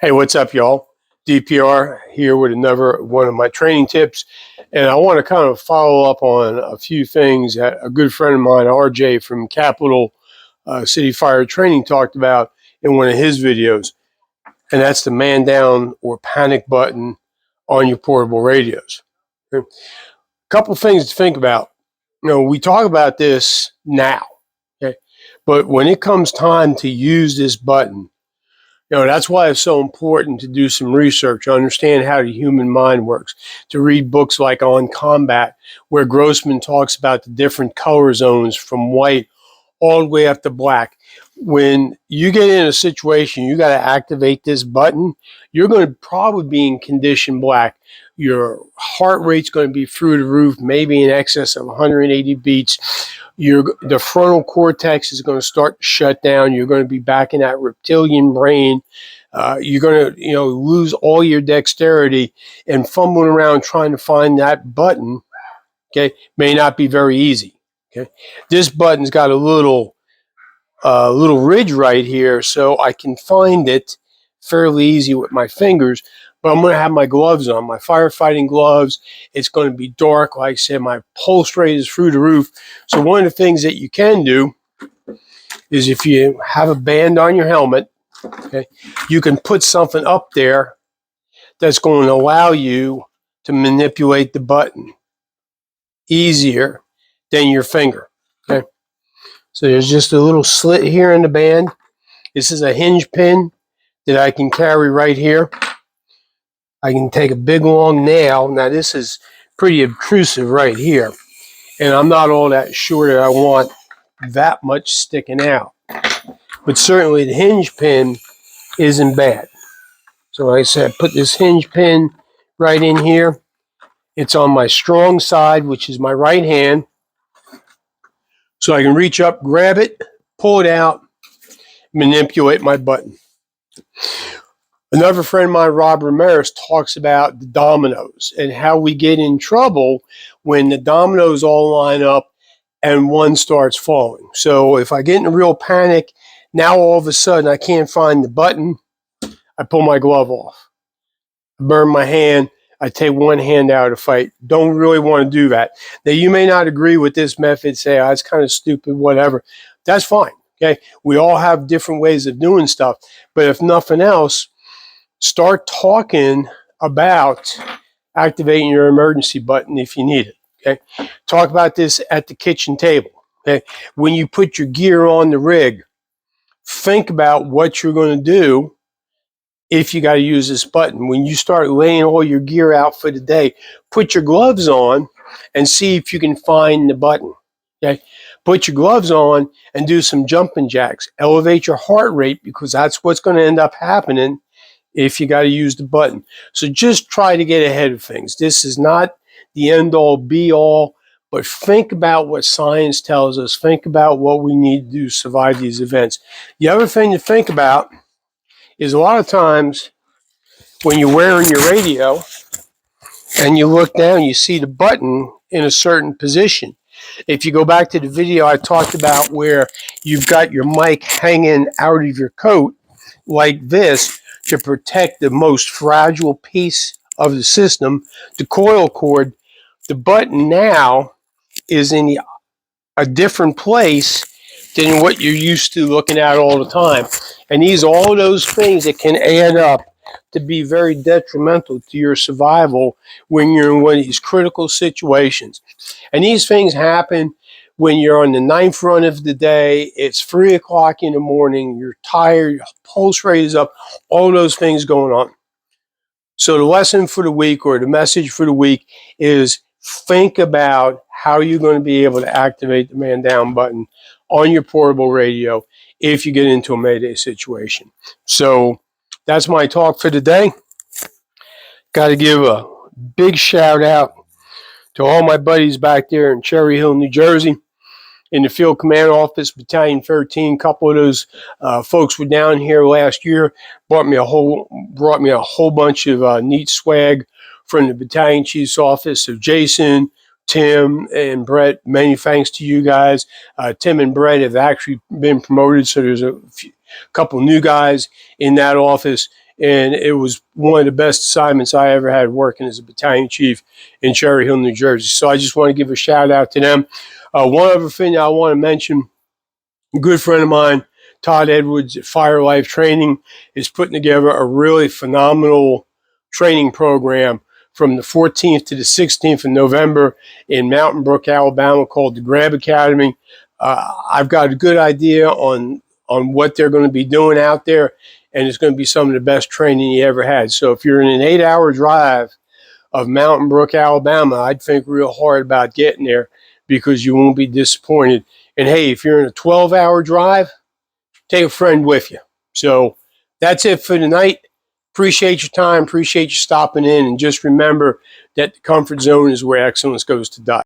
Hey, what's up, y'all? DPR here with another one of my training tips. And I want to kind of follow up on a few things that a good friend of mine, RJ from Capital City Fire Training, talked about in one of his videos. And that's the man down or panic button on your portable radios. A couple things to think about. We talk about this now, okay? But when it comes time to use this button, that's why it's so important to do some research, understand how the human mind works, to read books like On Combat, where Grossman talks about the different color zones from white all the way up to black. When you get in a situation, you got to activate this button, you're going to probably be in condition black. Your heart rate's going to be through the roof, maybe in excess of 180 beats. The frontal cortex is going to start to shut down. You're going to be back in that reptilian brain. You're going to, lose all your dexterity, and fumbling around trying to find that button, okay, may not be very easy. Okay, this button's got a little ridge right here, so I can find it fairly easy with my fingers. But I'm going to have my gloves on, my firefighting gloves. It's going to be dark. Like I said, my pulse rate is through the roof. So one of the things that you can do is, if you have a band on your helmet, okay, you can put something up there that's going to allow you to manipulate the button easier than your finger. Okay, so there's just a little slit here in the band. This is a hinge pin that I can carry right here. I can take a big long nail. Now this is pretty obtrusive right here, and I'm not all that sure that I want that much sticking out. But certainly the hinge pin isn't bad. So like I said, put this hinge pin right in here. It's on my strong side, which is my right hand. So I can reach up, grab it, pull it out, manipulate my button. Another friend of mine, Rob Ramirez, talks about the dominoes and how we get in trouble when the dominoes all line up and one starts falling. So if I get in a real panic, now all of a sudden I can't find the button, I pull my glove off. I burn my hand. I take one hand out of the fight. Don't really want to do that. Now, you may not agree with this method, say, oh, it's kind of stupid, whatever. That's fine, okay? We all have different ways of doing stuff. But if nothing else, start talking about activating your emergency button if you need it, okay? Talk about this at the kitchen table, okay? When you put your gear on the rig, think about what you're going to do if you got to use this button. When you start laying all your gear out for the day, put your gloves on and see if you can find the button, okay? Put your gloves on and do some jumping jacks. Elevate your heart rate, because that's what's going to end up happening if you got to use the button. So just try to get ahead of things. This is not the end all be all, but think about what science tells us. Think about what we need to do to survive these events. The other thing to think about is, a lot of times when you're wearing your radio and you look down, you see the button in a certain position. If you go back to the video I talked about where you've got your mic hanging out of your coat like this to protect the most fragile piece of the system, the coil cord, the button now is in a different place than what you're used to looking at all the time. And these are all those things that can add up to be very detrimental to your survival when you're in one of these critical situations. And these things happen when you're on the ninth run of the day, it's 3 o'clock in the morning, you're tired, your pulse rate is up, all those things going on. So the lesson for the week, or the message for the week, is think about how you're going to be able to activate the man down button on your portable radio if you get into a Mayday situation. So that's my talk for today. Got to give a big shout out to all my buddies back there in Cherry Hill, New Jersey, in the Field Command Office, Battalion 13. A couple of those folks were down here last year, brought me a whole bunch of neat swag from the Battalion Chief's office. So Jason, Tim, and Brett, many thanks to you guys. Tim and Brett have actually been promoted, so there's a couple new guys in that office. and it was one of the best assignments I ever had working as a battalion chief in Cherry Hill, New Jersey. So I just want to give a shout out to them. One other thing I want to mention, a good friend of mine, Todd Edwards at Fire Life Training, is putting together a really phenomenal training program from the 14th to the 16th of November in Mountain Brook, Alabama, called the Grab Academy. I've got a good idea on what they're going to be doing out there, and it's going to be some of the best training you ever had. So if you're in an 8-hour drive of Mountain Brook, Alabama, I'd think real hard about getting there, because you won't be disappointed. And hey, if you're in a 12-hour drive, take a friend with you. So that's it for tonight. Appreciate your time. Appreciate you stopping in. And just remember that the comfort zone is where excellence goes to die.